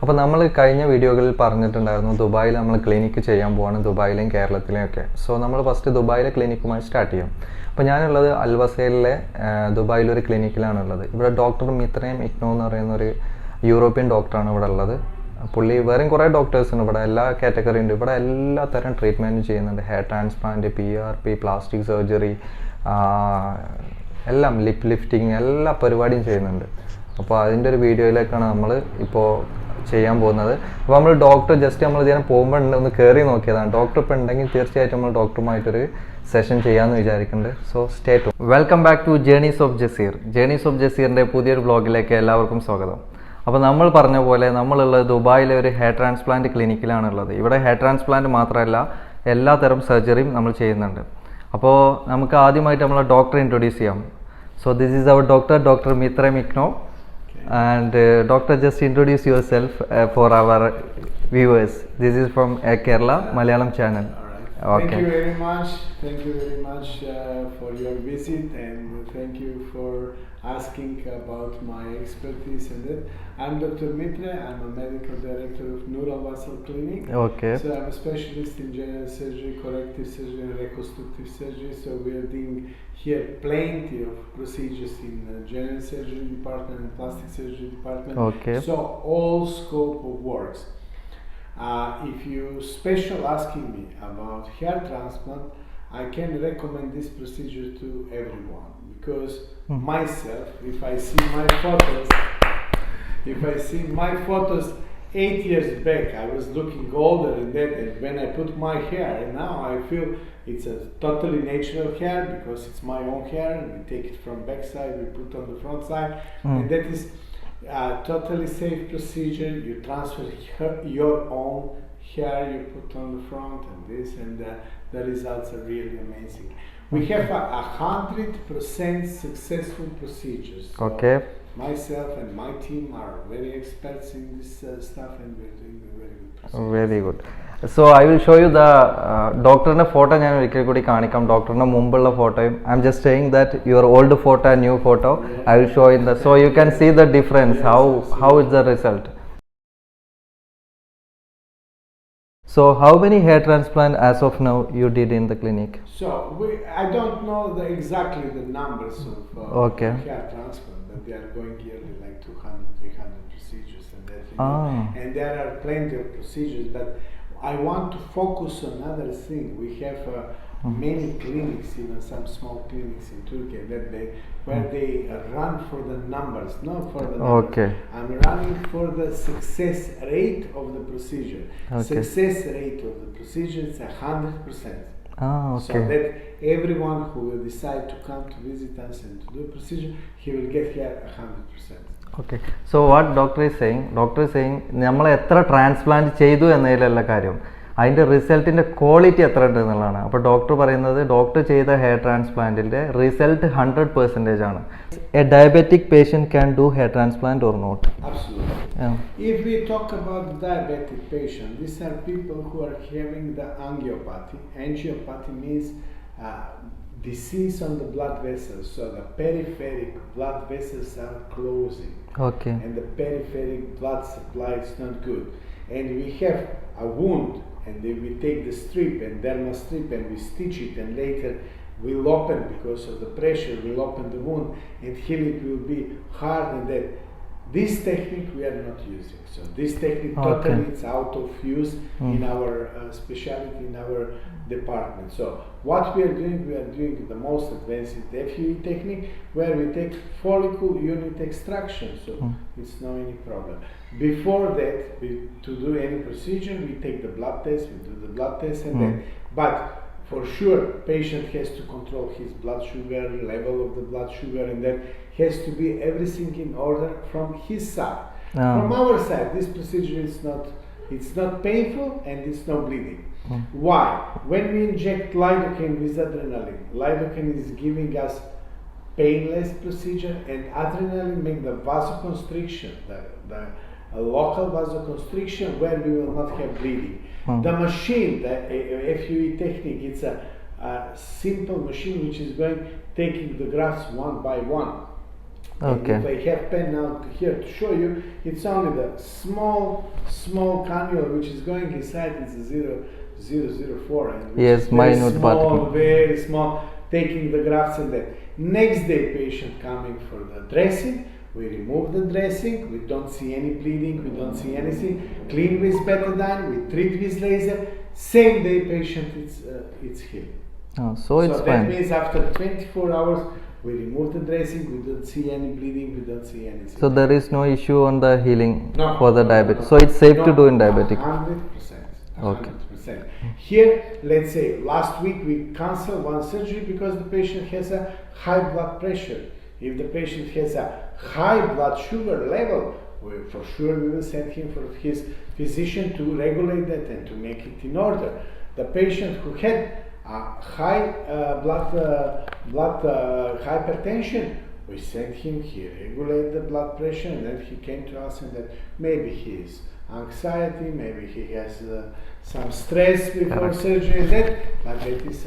അപ്പോൾ നമ്മൾ കഴിഞ്ഞ വീഡിയോകളിൽ പറഞ്ഞിട്ടുണ്ടായിരുന്നു ദുബായിൽ നമ്മൾ ക്ലിനിക്ക് ചെയ്യാൻ പോവാണ്, ദുബായിലെയും കേരളത്തിലെയും ഒക്കെ. സോ നമ്മൾ ഫസ്റ്റ് ദുബായിലെ ക്ലിനിക്കുമായി സ്റ്റാർട്ട് ചെയ്യും. അപ്പോൾ ഞാനുള്ളത് അൽവസയിലെ ദുബായിലൊരു ക്ലിനിക്കിലാണുള്ളത്. ഇവിടെ ഡോക്ടർ മിത്രയും ഇഗ്നോ എന്ന് പറയുന്ന ഒരു യൂറോപ്യൻ ഡോക്ടറാണ് ഇവിടെ ഉള്ളത്. പുള്ളി വേറെയും കുറേ ഡോക്ടേഴ്സുണ്ട് ഇവിടെ, എല്ലാ കാറ്റഗറി ഉണ്ട് ഇവിടെ, എല്ലാ തരം ട്രീറ്റ്മെൻറ്റും ചെയ്യുന്നുണ്ട്. Hair transplant, PRP, plastic surgery, എല്ലാം ലിപ്പ് ലിഫ്റ്റിങ്, എല്ലാ പരിപാടിയും ചെയ്യുന്നുണ്ട്. അപ്പോൾ അതിൻ്റെ ഒരു വീഡിയോയിലേക്കാണ് നമ്മൾ ഇപ്പോൾ ചെയ്യാൻ പോകുന്നത്. അപ്പോൾ നമ്മൾ ഡോക്ടർ ജസ്റ്റ് നമ്മൾ ഇതിനെ പോകുമ്പോൾ ഒന്ന് കയറി നോക്കിയതാണ്. ഡോക്ടർ ഇപ്പോൾ ഉണ്ടെങ്കിൽ തീർച്ചയായിട്ടും നമ്മൾ ഡോക്ടറുമായിട്ടൊരു സെഷൻ ചെയ്യാമെന്ന് വിചാരിക്കുന്നുണ്ട്. So stay tune. Welcome back to journeys of Jaseer. Journeys of ജസീറിൻ്റെ പുതിയൊരു വ്ളോഗിലേക്ക് എല്ലാവർക്കും സ്വാഗതം. അപ്പോൾ നമ്മൾ പറഞ്ഞ പോലെ നമ്മളുള്ളത് ദുബായിലെ ഒരു ഹെയർ ട്രാൻസ്പ്ലാന്റ് ക്ലിനിക്കിലാണുള്ളത്. ഇവിടെ ഹെയർ ട്രാൻസ്പ്ലാന്റ് മാത്രമല്ല എല്ലാ തരം സർജറിയും നമ്മൾ ചെയ്യുന്നുണ്ട്. അപ്പോൾ നമുക്ക് ആദ്യമായിട്ട് നമ്മളെ ഡോക്ടറെ ഇൻട്രൊഡ്യൂസ് ചെയ്യാം. So this is our doctor മിtre ഇഗ്നോ. And doctor, just introduce yourself for our viewers. This is from Kerala Malayalam channel. All right. Okay. Thank you very much for your visit, and thank you for asking about my expertise in it. I'm Dr. Mitre. I'm a medical director of Neurovascular Clinic. Okay. So I'm a specialist in general surgery, corrective surgery, and reconstructive surgery. So we are doing here plenty of procedures in general surgery department and plastic surgery department. Okay. So all scope of works. If you special asking me about hair transplant, I can recommend this procedure to everyone, because myself, if I see my photos 8 years back, I was looking older than that, and when I put my hair, and now I feel it's a totally natural hair because it's my own hair, and we take it from back side, we put on the front side, and that is totally safe procedure. You transfer your own hair, you put on the front and this, and the results are really amazing. We have 100% successful procedures. So okay. Myself and my team are very experts in this stuff, and we're doing a very good procedure. Very good. So I will show you the ഡോക്ടറിൻ്റെ photo ഞാൻ ഒരിക്കൽ കൂടി കാണിക്കാം. ഡോക്ടറിൻ്റെ മുമ്പുള്ള ഫോട്ടോയും I am just saying that your old photo and new photo I will show in the, so you can see the difference, how is the result. So how many hair transplant as of now you did in the clinic? So I don't know exactly the numbers of okay. hair transplant, but they are going yearly like 200-300 procedures and that. And there are plenty of procedures, but I want to focus on another thing. We have many clinics, even some small clinics in Turkey, where they run for the numbers, not for the numbers. Okay. I'm running for the success rate of the procedure. Okay. Success rate of the procedure is 100%. Okay. So that everyone who will decide to come to visit us and to do a procedure, he will get here 100%. Okay. So what doctor is saying നമ്മൾ എത്ര transplant ചെയ്തു എന്നതിലല്ല കാര്യം, അതിൻ്റെ റിസൾട്ടിൻ്റെ quality എത്ര ഉണ്ട് എന്നുള്ളതാണ്. അപ്പോൾ doctor പറയുന്നത് ഡോക്ടർ ചെയ്ത ഹെയർ ട്രാൻസ്പ്ലാന്റിൻ്റെ റിസൾട്ട് 100% ആണ്. A diabetic patient can do hair transplant or not? Absolutely. Yeah. If we talk about the diabetic patient, these are people who are having the angiopathy. Angiopathy means disease on the blood vessels, so the peripheric blood vessels are closing. Okay. And the peripheric blood supply is not good. And we have a wound, and then we take the strip and dermal strip and we stitch it, and later we'll open, because of the pressure, we'll open the wound, and healing will be hard, and that. This technique we are not using. So this technique totally it's out of use in our specialty, in our department. So what we are doing the most advanced FUE technique, where we take follicle unit extraction. So it's no any problem. Before that, to do any procedure, we take the blood test, we do the blood test, and then. But for sure, patient has to control his blood sugar, level of the blood sugar, and that has to be everything in order from his side. From our side, this procedure is not painful and it's not bleeding. Why? When we inject lidocaine with adrenaline, lidocaine is giving us painless procedure, and adrenaline make the vasoconstriction, the local vasoconstriction, where we will not have bleeding. The machine, the FUE technique, it's a simple machine which is taking the grafts one by one. Okay. And if I have pen now here to show you, it's only the small cannula which is going inside. It's a 0.004. And which Yes, is very minute small, particle. very small. Taking the grafts and that. Next day, patient coming for the dressing. We remove the dressing. We don't see any bleeding. We don't see anything. Clean with betadine. We treat with laser. Same day, patient it's healed. Oh, so it's that fine. means after 24 hours, we remove the dressing. We don't see any bleeding. We don't see anything. So there is no issue on the healing No, for the no, diabetic. no. So it's safe to No, do in diabetic. 100%. Okay. 100%. Here, let's say last week we canceled one surgery because the patient has a high blood pressure. If the patient has a high blood sugar level, for sure we will send him for his physician to regulate that and to make it in order. The patient who had high blood hypertension, we sent him, he regulated the blood pressure, and then he came to us and that maybe he is anxiety, maybe he has some stress before Correct. surgery and that, but that is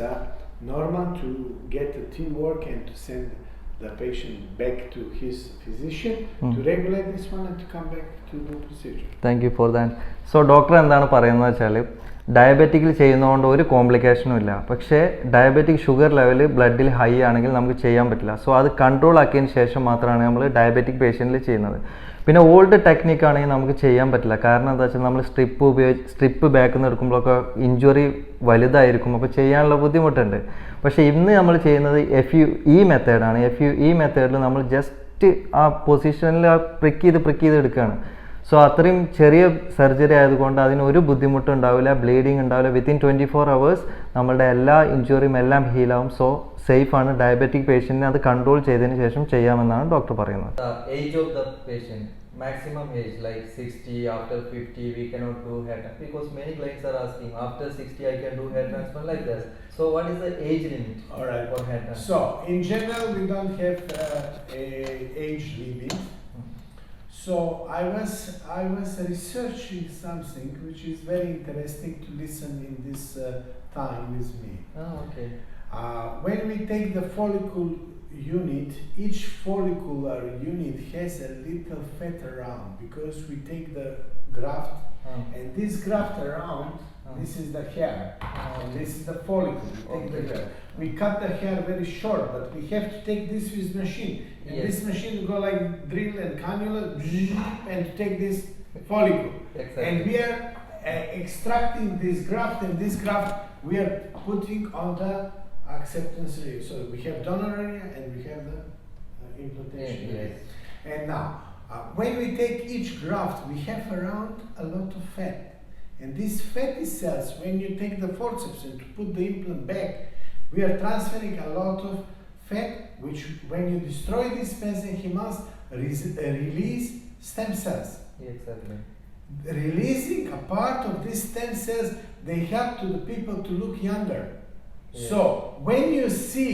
normal to get a teamwork and to send the patient back to his physician to regulate this one and to come back to the procedure. Thank you for that. So doctor എന്താണ് പറയുന്നത് വെച്ചാൽ ഡയബറ്റിക്കിൽ ചെയ്യുന്നതുകൊണ്ട് ഒരു കോംപ്ലിക്കേഷനും ഇല്ല. പക്ഷേ diabetic sugar level ബ്ലഡിൽ high ആണെങ്കിൽ നമുക്ക് ചെയ്യാൻ പറ്റില്ല. സോ അത് കൺട്രോൾ ആക്കിയതിന് ശേഷം മാത്രമാണ് നമ്മൾ ഡയബറ്റിക് പേഷ്യൻറ്റിൽ ചെയ്യുന്നത്. പിന്നെ ഓൾഡ് ടെക്നിക്ക് ആണെങ്കിൽ നമുക്ക് ചെയ്യാൻ പറ്റില്ല. കാരണം എന്താ വെച്ചാൽ നമ്മൾ സ്ട്രിപ്പ് ബാക്കിൽ നിന്ന് എടുക്കുമ്പോഴൊക്കെ ഇഞ്ചുറി വലുതായിരിക്കും, അപ്പോൾ ചെയ്യാനുള്ള ബുദ്ധിമുട്ടുണ്ട്. പക്ഷേ ഇന്ന് നമ്മൾ ചെയ്യുന്നത് FUE മെത്തേഡാണ്. FUE മെത്തേഡിൽ നമ്മൾ ജസ്റ്റ് ആ പൊസിഷനിൽ പ്രിക്ക് ചെയ്ത് എടുക്കുകയാണ്. സോ അത്രയും ചെറിയ സർജറി ആയതുകൊണ്ട് അതിനൊരു ബുദ്ധിമുട്ടുണ്ടാവില്ല, ബ്ലീഡിങ് ഉണ്ടാവില്ല. വിത്തിൻ 24 hours നമ്മളുടെ എല്ലാ ഇഞ്ചുറിയും എല്ലാം ഹീലാവും. സോ സേഫാണ്. ഡയബറ്റിക് പേഷ്യൻറ്റിനെ അത് കൺട്രോൾ ചെയ്തതിന് ശേഷം ചെയ്യാമെന്നാണ് ഡോക്ടർ പറയുന്നത്. Age of the patient maximum age like 60, after 50 we cannot do hair transplant because many clients are asking after 60 I can do hair transplant like this. So what is the age limit for hair transplant? So in general we don't have a age limit. So I was researching something which is very interesting to listen in this time with me. Okay. When we take the follicle unit, each follicular unit has a little fat around because we take the graft and this graft around, this is the hair and this is the follicle. We take the hair. We cut the hair very short, but we have to take this with machine. And this machine go like drill and cannula and take this follicle. Exactly. And we are extracting this graft, and this graft we are putting on the acceptance area. So we have donor area and we have the implantation area. And now, when we take each graft, we have around a lot of fat. And these fatty cells, when you take the forceps and to put the implant back, we are transferring a lot of fat, which when you destroy this mesenchymal, release stem cells. Exactly. Releasing a part of these stem cells, they help to the people to look younger. So when you see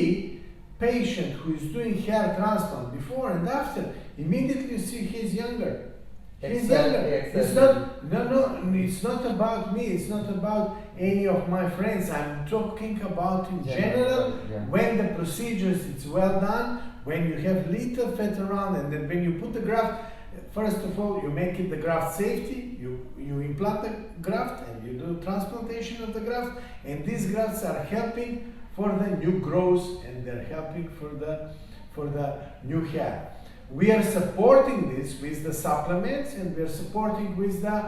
patient who is doing hair transplant before and after, immediately you see he's younger. He's younger. It's not it's not about me. It's not about any of my friends. I'm talking about in general. When the procedures it's well done, when you have little fat around, and then when you put the graft. First of all, you make it the graft safety. You implant the graft and you do transplantation of the graft, and these grafts are helping for the new growth and they're helping for the new hair. We are supporting this with the supplements, and we are supporting with the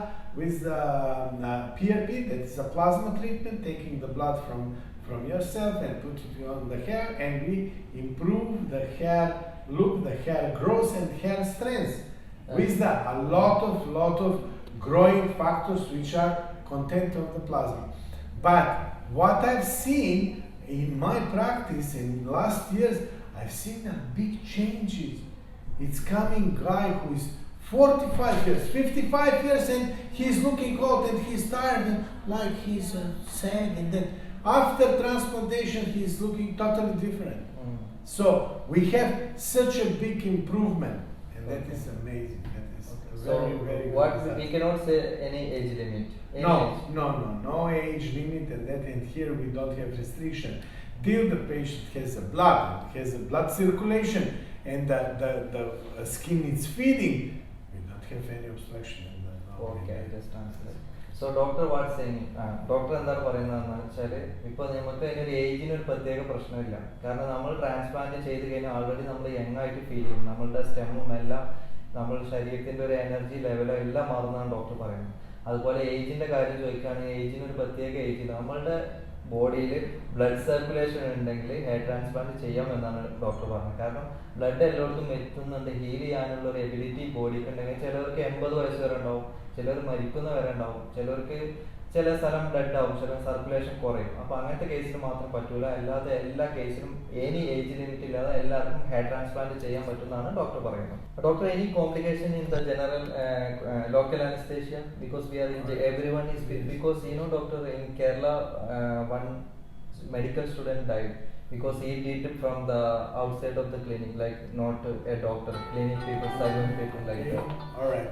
PRP, that is a plasma treatment, taking the blood from yourself and put it on the hair, and we improve the hair look, the hair growth and hair strength. With that, a lot of growing factors which are content of the plasma. But what I've seen in my practice in last years, I've seen a big changes. It's coming guy who is 45 years, 55 years, and he's looking old and he's tired and like he's sad, and then after transplantation he's looking totally different. So we have such a big improvement. That is amazing. That is very, very what good. we cannot say any age limit. No age limit, and that, and here we don't have restriction. Till the patient has a blood circulation, and the skin is feeding, we don't have any obstruction. Okay, I just answered. So doctor what's saying? Doctor എന്താണ് പറയുന്നതെന്ന് വെച്ചാൽ ഇപ്പോൾ നമുക്ക് അതിനൊരു ഏജിന് ഒരു പ്രത്യേക പ്രശ്നമില്ല. കാരണം നമ്മൾ ട്രാൻസ്പ്ലാന്റ് ചെയ്ത് കഴിഞ്ഞാൽ ആൾറെഡി നമ്മൾ യങ് ആയിട്ട് ഫീൽ ചെയ്യും. നമ്മളുടെ സ്റ്റെമ്മും എല്ലാം നമ്മുടെ ശരീരത്തിൻ്റെ ഒരു എനർജി ലെവലും എല്ലാം മാറുന്നതാണ് ഡോക്ടർ പറയുന്നത്. അതുപോലെ ഏജിൻ്റെ കാര്യം ചോദിക്കുകയാണെങ്കിൽ ഏജിന് ഒരു പ്രത്യേക ഏജില്ല. നമ്മളുടെ ബോഡിയിൽ ബ്ലഡ് സർക്കുലേഷൻ ഉണ്ടെങ്കിൽ ഹെയർ ട്രാൻസ്പ്ലാന്റ് ചെയ്യാമെന്നാണ് ഡോക്ടർ പറഞ്ഞത്. കാരണം ബ്ലഡ് എല്ലായിടത്തും എത്തുന്നുണ്ട്, ഹീൽ ചെയ്യാനുള്ള ഒരു എബിലിറ്റി ബോഡിക്ക് ഉണ്ടെങ്കിൽ ചിലർക്ക് 80 വയസ്സ് വരെ ഉണ്ടാവും, ചിലർ മരിക്കുന്ന വരെ ഉണ്ടാവും, ചിലർക്ക് ചില സ്ഥലം ബ്ലഡ് ആവും, ചില സർക്കുലേഷൻ കുറയും. അപ്പോൾ അങ്ങനത്തെ കേസിൽ മാത്രം പറ്റൂല, അല്ലാതെ എല്ലാ കേസിലും എനി ഏജ് ലിമിറ്റ് ഇല്ലാതെ എല്ലാവർക്കും ഹെയർ ട്രാൻസ്പ്ലാന്റ് ചെയ്യാൻ പറ്റുന്നതാണ് ഡോക്ടർ പറയുന്നത്. Doctor, any complication in the general local anesthesia because we are in everyone is because doctor in Kerala one medical student died because he did it from the outside of the clinic, like not a doctor, clinic people, silent people like that. All right.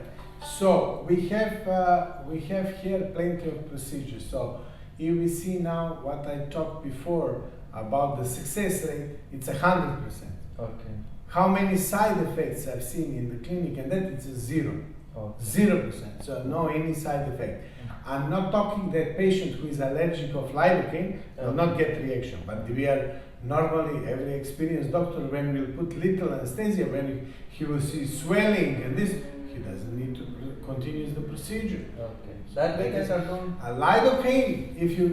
So we have here plenty of procedures. So here we see now what I talked before about the success rate. It's 100%. Okay. How many side effects I've seen in the clinic, and that it's a 0. Okay. 0%. So no any side effect. I'm not talking that patient who is allergic of lidocaine will not get reaction, but we are normally every experienced doctor when we'll put little anesthesia, when he will see swelling and this, he doesn't need to continue the procedure. Okay. That we can control. Lidocaine, if you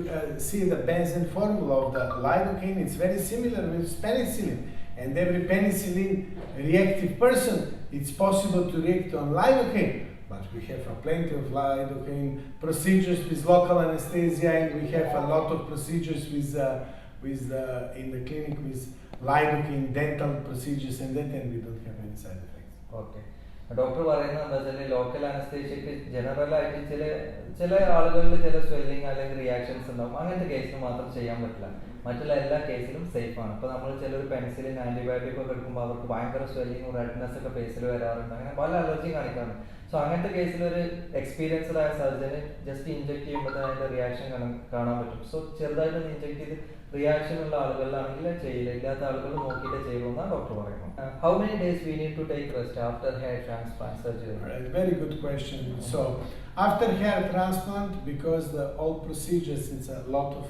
see the benzene formula of the lidocaine, it's very similar with penicillin. And every penicillin reactive person, it's possible to react on lidocaine. But we have plenty of lidocaine procedures with local anesthesia, and we have a lot of procedures in the clinic with lidocaine dental procedures and that, and we don't have any side effects. Okay. Doctor പറയുന്നത് എന്താ വെച്ചാൽ local അനസ്തേഷ്യക്ക് general ആയിട്ട് ചില ആളുകളിൽ ചില swelling അല്ലെങ്കിൽ reactions ഉണ്ടാവും. അങ്ങനത്തെ കേസിന് മാത്രം ചെയ്യാൻ പറ്റില്ല, മറ്റുള്ള എല്ലാ കേസിലും സേഫ് ആണ്. ഇപ്പോൾ നമ്മൾ ചിലർ പെൻസിലിൻ ആന്റിബയോട്ടിക് ഒക്കെ എടുക്കുമ്പോൾ അവർക്ക് ഭയങ്കര സ്വെല്ലിങ്ങും റെഡ്നെസ് ഒക്കെ ഫേസിൽ വരാറുണ്ട്, അങ്ങനെ പല അലർജിയും കാണിക്കാറുണ്ട്. സോ അങ്ങനത്തെ കേസിൽ ഒരു എക്സ്പീരിയൻസ്ഡ് ആയ സർജന് ജസ്റ്റ് ഇഞ്ചെക്ട് ചെയ്യുമ്പോൾ തന്നെ അതിന്റെ റിയാക്ഷൻ കാണാൻ പറ്റും. സോ ചെറുതായിട്ടൊന്ന് ഇഞ്ചെക്ട് ചെയ്ത് റിയാക്ഷൻ ഉള്ള ആളുകളിലാണെങ്കിൽ ചെയ്യില്ല, ഇല്ലാത്ത ആളുകൾ നോക്കിയിട്ട് ചെയ്യുമെന്നാണ് ഡോക്ടർ പറയുന്നത്. How many days we need to take rest after hair transplant surgery? Right, very good question. So after hair transplant, because all procedures, it's a lot of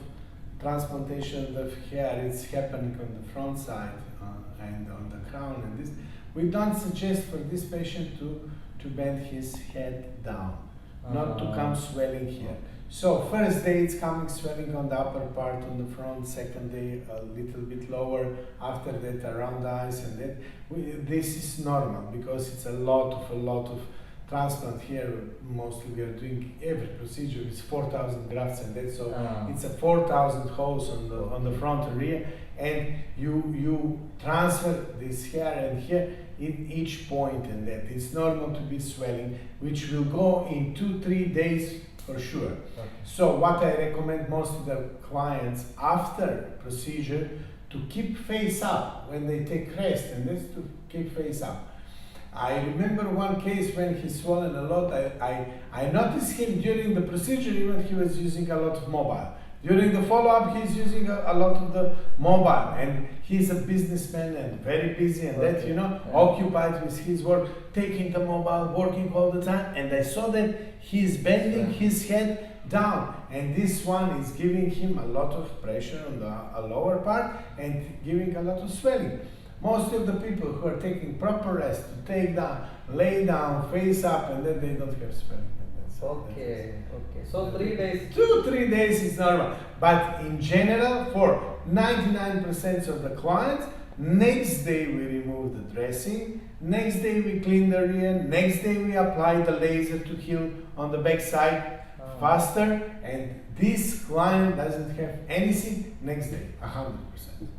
transplantation of hair, it's happening on the front side and on the crown and this, we don't suggest for this patient to bend his head down, not to come swelling here. So first day it's coming swelling on the upper part on the front, second day a little bit lower, after that around the eyes and that. This is normal because it's a lot of transplant here. Mostly we are doing every procedure is 4,000 grafts and that, so it's a 4,000 holes on the front and rear, and you transfer this hair and here in each point, and that it's normal to be swelling, which will go in 2-3 days for sure. Okay. So what I recommend most of the clients after procedure to keep face up when they take rest, and that's to keep face up. I remember one case when he swollen a lot. I noticed him during the procedure, even he was using a lot of mobile. During the follow-up, he's using a lot of the mobile, and he's a businessman and very busy and that, occupied with his work, taking the mobile, working all the time. And I saw that he's bending his head down, and this one is giving him a lot of pressure on the lower part and giving a lot of swelling. Most of the people who are taking proper rest, to take down, lay down, face up, and then they don't have swelling. Okay. So 3 days. 2-3 days is normal. But in general, for 99% of the clients, next day we remove the dressing, next day we clean the rear, next day we apply the laser to heal on the back side faster, and this client doesn't have anything next day, 100%.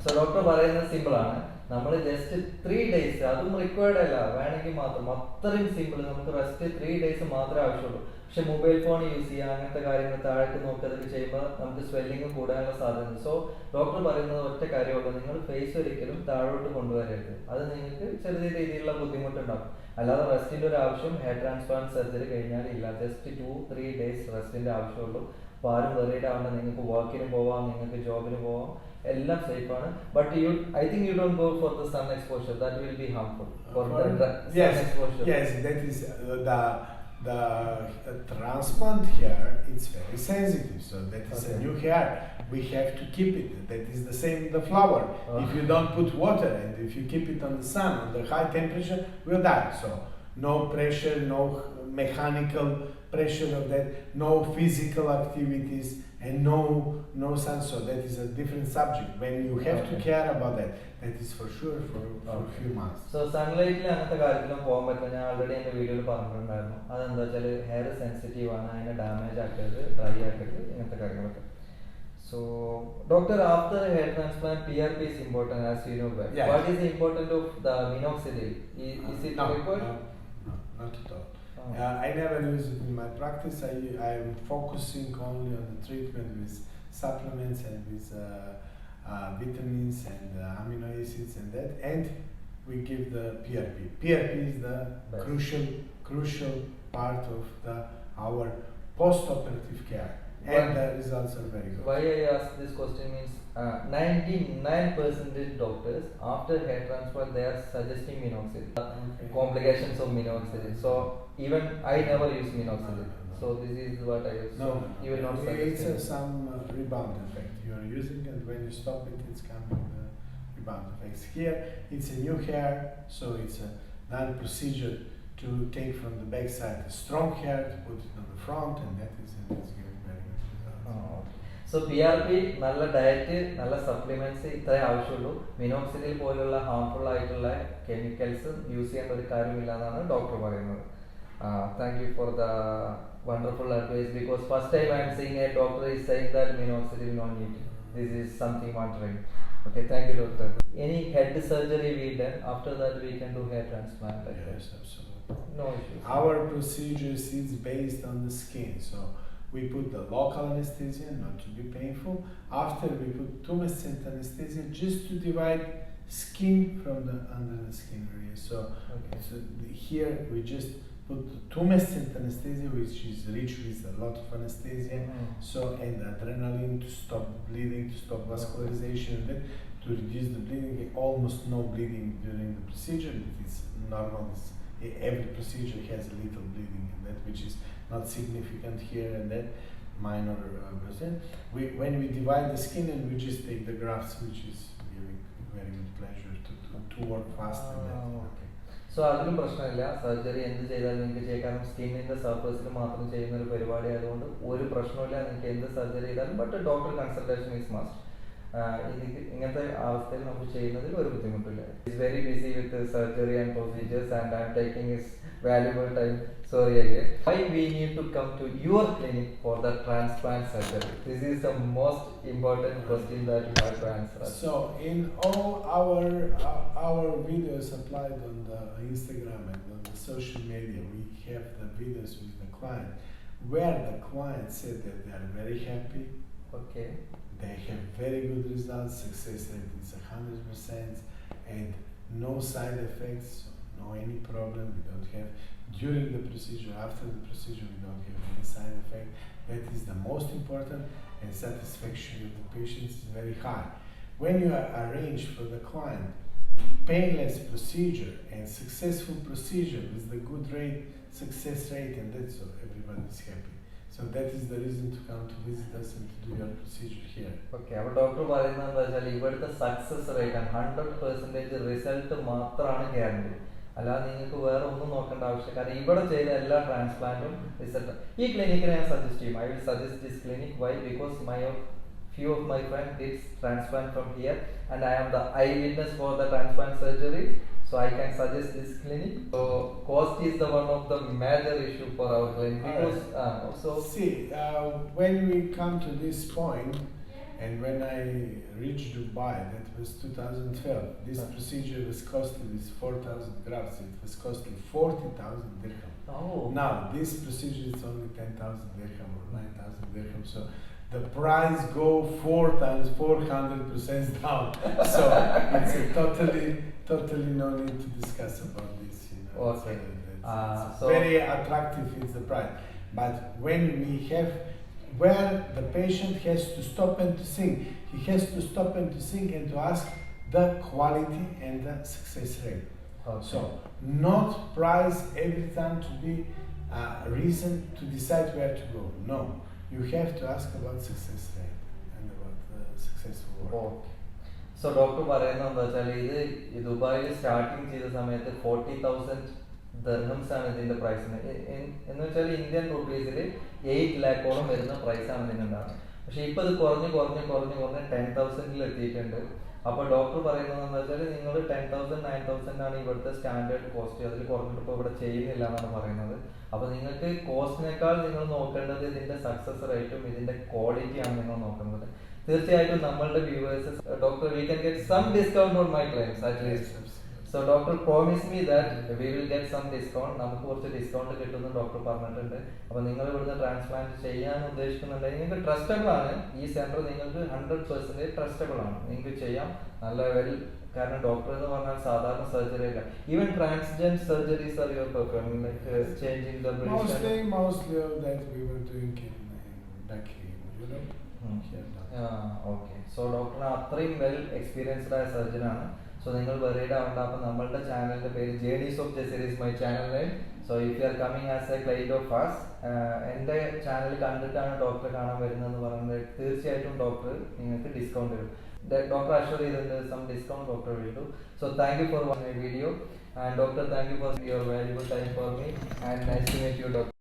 So doctor പറയുന്നത് simple ആണ്. നമ്മൾ just 3 days, അതും required അല്ല, വേണമെങ്കിൽ മാത്രം അത്രയും simple. നമുക്ക് rest 3 days മാത്രമേ ആവശ്യമുള്ളൂ. പക്ഷെ മൊബൈൽ ഫോൺ യൂസ് ചെയ്യുക, അങ്ങനത്തെ കാര്യങ്ങൾ താഴേക്ക് നോക്കി ചെയ്യുമ്പോൾ നമുക്ക് സ്വെല്ലിങ് കൂടാനുള്ള സാധ്യത. സോ ഡോക്ടർ പറയുന്നത് ഒറ്റ കാര്യമുള്ളൂ, നിങ്ങൾ ഫേസ് ഒരിക്കലും താഴോട്ട് കൊണ്ടുവരരുത്. അത് നിങ്ങൾക്ക് ചെറിയ രീതിയിലുള്ള ബുദ്ധിമുട്ടുണ്ടാകും. അല്ലാതെ റെസ്റ്റിൻ്റെ ഒരു ആവശ്യം ഹെയർ ട്രാൻസ്പ്ലാന്റ് സർജറി കഴിഞ്ഞാൽ ഇല്ല. ജസ്റ്റ് 2-3 days റെസ്റ്റിൻ്റെ ആവശ്യമുള്ളൂ. അപ്പോൾ ആരും വെറീഡ് ആവേണ്ട, നിങ്ങൾക്ക് വർക്കിന് പോവാം, നിങ്ങൾക്ക് ജോബിന് പോവാം, എല്ലാം സേഫ് ആണ്. But I think you don't go for the sun exposure, that will be harmful for the yes, sun exposure. yes, that is the transplant hair. It's very sensitive, so that is a new hair. We have to keep it. That is the same with the flower. If you don't put water and if you keep it on the sun, on the high temperature, will die. So no pressure, no mechanical pressure of that, no physical activities, and no sun. So that is a different subject. When you have to care about that, that is for sure for a few months. So സൺലൈറ്റിൽ അങ്ങനത്തെ കാര്യത്തിലും പോകാൻ പറ്റില്ല. ഞാൻ already എൻ്റെ വീഡിയോയിൽ പറഞ്ഞിട്ടുണ്ടായിരുന്നു. അതെന്താ വെച്ചാൽ ഹെയർ സെൻസിറ്റീവ് ആണ്, അതിനെ ഡാമേജ് ആക്കരുത്, ഡ്രൈ ആക്കരുത്, ഇങ്ങനത്തെ കാര്യങ്ങളൊക്കെ. So, doctor, after hair transplant, PRP is important, as you know. Yes. What is the importance of the minoxidil? Is it required? No, not at all. I never use it in my practice. I am focusing only on the treatment with supplements and with vitamins and amino acids and that. And we give the PRP. PRP is the crucial part of our post-operative care. And the results are very good. Why I ask this question means 99% doctors after hair transplant they are suggesting minoxidil. Okay. Complications of minoxidil. So even I never use minoxidil. No. So this is what I use. No, You will not suggest it's some rebound effect. You are using it, when you stop it, it's coming rebound effects. Here, it's a new hair, so it's a non-procedure to take from the back side a strong hair to put it on the front, and that's giving very good results. So PRP നല്ല diet, നല്ല supplements ഇത്രേ ആവശ്യമുള്ളൂ. Minoxidil പോലുള്ള harmful ആയിട്ടുള്ള chemicals use ചെയ്യേണ്ട ഒരു കാര്യമില്ല എന്നാണ് ഡോക്ടർ പറയുന്നത്. Thank you for the wonderful advice, because first time I am seeing a doctor is saying that minoxidil no need. This is something wondering. Okay, thank you, doctor. Any head surgery we done, after that we can do hair transplant like that? Yes, absolutely. No issues. Our procedures is based on the skin, so we put the local anesthesia, not to be painful. After we put tumescent anesthesia just to divide skin from the under the skin area. So, here we just put tumescent anesthesia, which is rich with a lot of anesthesia. So, and adrenaline to stop bleeding, to stop vascularization, and then to reduce the bleeding. Almost no bleeding during the procedure. It's normal. Every procedure has a little bleeding, and that which is not significant here and that minor percent. When we divide the skin and we just take the grafts, which is giving very good pleasure to work fast and that. So അതിലും പ്രശ്നമില്ല, surgery എന്ത് ചെയ്താലും നിങ്ങൾക്ക് ചെയ്യാം. കാരണം സ്കിന്നിൻ്റെ സർഫസിൽ മാത്രം ചെയ്യുന്ന ഒരു പരിപാടി ആയതുകൊണ്ട് ഒരു പ്രശ്നമില്ല, നിങ്ങൾക്ക് എന്ത് സർജറി ചെയ്താലും. But doctor consultation is must. ഇങ്ങനത്തെ അവസ്ഥയിൽ നമുക്ക് ചെയ്യുന്നതിൽ ഒരു ബുദ്ധിമുട്ടില്ല. It's very busy with surgery and procedures and I am taking his valuable time. Sorry again. Why we need to come to your clinic for the transplant surgery? This is the most important question that you have to answer. So in all our videos applied on the Instagram and on the social media, we have the videos with the client where the client said that they are very happy. Okay. They have very good results. Success rate is 100% and no side effects. No any problem, we don't have during the procedure, after the procedure we don't have any side effect. That is the most important, and satisfaction of the patients is very high. When you arrange for the client painless procedure and successful procedure with the good rate, success rate, and that's so everyone is happy. So that is the reason to come to visit us and to do your procedure here. Okay, അപ്പോൾ doctor പറയുന്നത് എന്താ വെച്ചാൽ ഇവിടുത്തെ success rate 100% result മാത്രമാണ് guarantee. അല്ലാതെ നിങ്ങൾക്ക് വേറെ ഒന്നും നോക്കേണ്ട ആവശ്യമില്ല. കാരണം ഇവിടെ ചെയ്ത എല്ലാ ട്രാൻസ്പ്ലാന്റും റിസൾട്ട്. ഈ ക്ലിനിക്കിനെ ഞാൻ സജസ്റ്റ് ചെയ്യും. I will suggest this clinic. Why? Because few of my friends did transplant from here and I am the eyewitness for the transplant surgery, so I can suggest this clinic. So cost is the one of the major issue for our clinic because when we come to this point and when I reached Dubai, that was 2012, this procedure was costing this 4,000 grafts, it was costing 40,000 dirham. Now this procedure is only 10,000 dirham or 9,000 dirham, so the price go 400% down. So it's a totally no need to discuss about this. Okay. So very attractive is the price. But when we have where the patient has to stop and to think. He has to stop and to think and to ask the quality and the success rate. Okay. So, not price every time to be a reason to decide where to go. No, you have to ask about success rate and about successful work. Okay. So doctor പറയുന്നത് എന്താ വെച്ചാൽ ഇത് ദുബായിൽ starting ചെയ്ത സമയത്ത് 40,000 dirhams ആണ് ഇതിന്റെ price. എന്ന് വെച്ചാൽ ഇന്ത്യൻ റുപ്പീസിൽ 8 ലാഖോളം വരുന്ന പ്രൈസാണ് ഇതിനുണ്ടാകുന്നത്. പക്ഷെ ഇപ്പൊ ഇത് കുറഞ്ഞ് 10,000 എത്തിയിട്ടുണ്ട്. അപ്പോൾ ഡോക്ടർ പറയുന്നത് എന്താ വെച്ചാൽ നിങ്ങൾ 10,000 9,000 ആണ് ഇവിടുത്തെ സ്റ്റാൻഡേർഡ് കോസ്റ്റ്, അതിൽ കുറഞ്ഞിട്ട് ഇപ്പോൾ ഇവിടെ ചെയ്യുന്നില്ല എന്നാണ് പറയുന്നത്. അപ്പോൾ നിങ്ങൾക്ക് കോസ്റ്റിനേക്കാൾ നിങ്ങൾ നോക്കേണ്ടത് ഇതിന്റെ സക്സസ് റേറ്റും ഇതിന്റെ ക്വാളിറ്റിയാണ് നിങ്ങൾ നോക്കുന്നത്. തീർച്ചയായിട്ടും നമ്മളുടെ viewers doctor we can get some discount on my claims at least. So doctor promise me that we will get some discount. നമുക്ക് കുറച്ച് ഡിസ്കൗണ്ട് കിട്ടുമെന്ന് ഡോക്ടർ പറഞ്ഞിട്ടുണ്ട്. അപ്പോൾ നിങ്ങൾ ഇവിടുന്ന് ട്രാൻസ്പ്ലാന്റ് ചെയ്യാൻ ഉദ്ദേശിക്കുന്നുണ്ടെങ്കിൽ നിങ്ങൾക്ക് ട്രസ്റ്റബിൾ ആണ് ഈ സെന്റർ, നിങ്ങൾക്ക് 100% ട്രസ്റ്റബിൾ ആണ്, നിങ്ങൾക്ക് ചെയ്യാം. നല്ല കാരണം ഡോക്ടർ എന്ന് പറഞ്ഞാൽ സാധാരണ സർജറി അല്ല. Even transgender surgeries are your performing, like changing the Mostly that we were doing back here, you know. Okay. So doctor അത്രയും വെൽ എക്സ്പീരിയൻസ്ഡ് ആയ സർജൻ ആണ്. സോ നിങ്ങൾ വെറീഡ് ആവേണ്ട. അപ്പം നമ്മളുടെ ചാനലിന്റെ പേര് journeys of Jaseer is my channel name. So if you are coming as A client of us, എൻ്റെ ചാനൽ കണ്ടിട്ടാണ് ഡോക്ടറെ കാണാൻ വരുന്നതെന്ന് പറയുന്നത് തീർച്ചയായിട്ടും ഡോക്ടർ നിങ്ങൾക്ക് ഡിസ്കൗണ്ട് തരും. ഡോക്ടർ അഷ്വർ ചെയ്തിട്ടുണ്ട് some discount doctor will do. So thank you for watching my video. And doctor thank you for your valuable time for me and nice to meet you doctor.